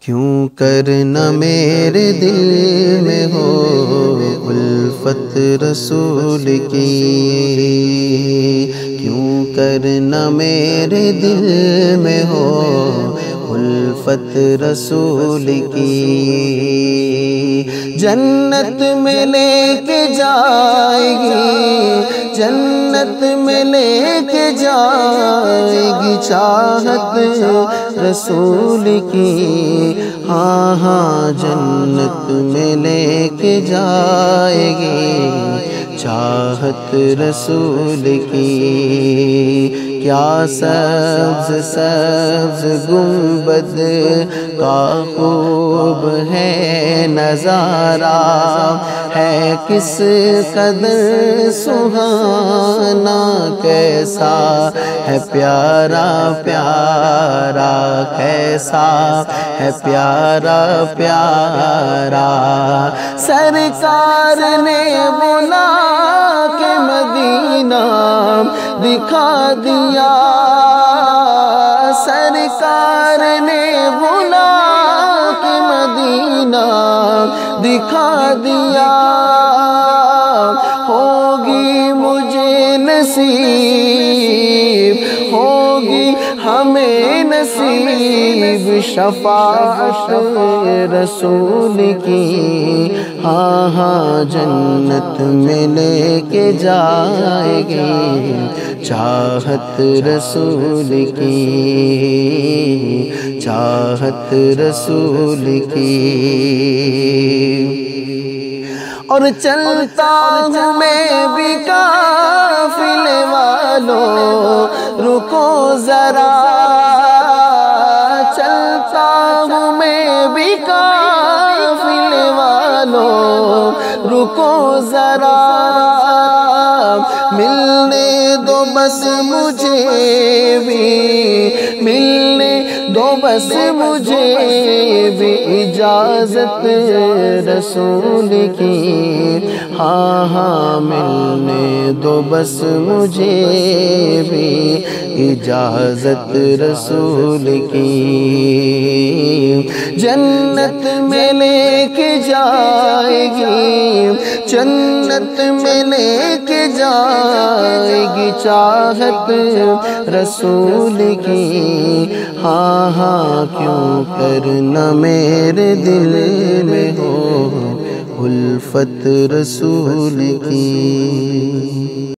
کیوں کرنا میرے دل میں ہو الفت رسول کی، کیوں کرنا میرے دل میں ہو الفت رسول کی، جنت میں لے کے جائے گی، جنت میں لے کے جائے گی چاہت رسول کی، ہاں ہاں جنت میں لے کے جائے گی چاہت رسول کی، کیا سبز سبز گنبد کا خوب ہے نظارہ، ہے کس قدر سہانا، کیسا ہے پیارا پیارا، کیسا ہے پیارا پیارا، سرکار نے بلا کے مدینہ دکھا دیا، سرکار نے بلا کے مدینہ دکھا دیا، ہوگی مجھے نصیب، ہوگی ہمیں نصیب شفاعت رسول کی، ہاں ہاں جنت میں لے کے جائے گی چاہت رسول کی، چاہت رسول کی، اور چلتا ہوں میں بھی قافلے والوں رکو ذرا، چلتا ہوں میں بھی قافلے والوں رکو ذرا، ملنے دو بس مجھے بھی، ملنے دو بس مجھے بھی اجازت رسول کی، ہاں ہاں ملنے دو بس مجھے بھی اجازت رسول کی، جنت میں لے کے جائے گی، جنت میں لے کے جائے گی چاہت رسول کی، ہاں ہاں کیوں کرنا میرے دل میں ہو الفت رسول کی۔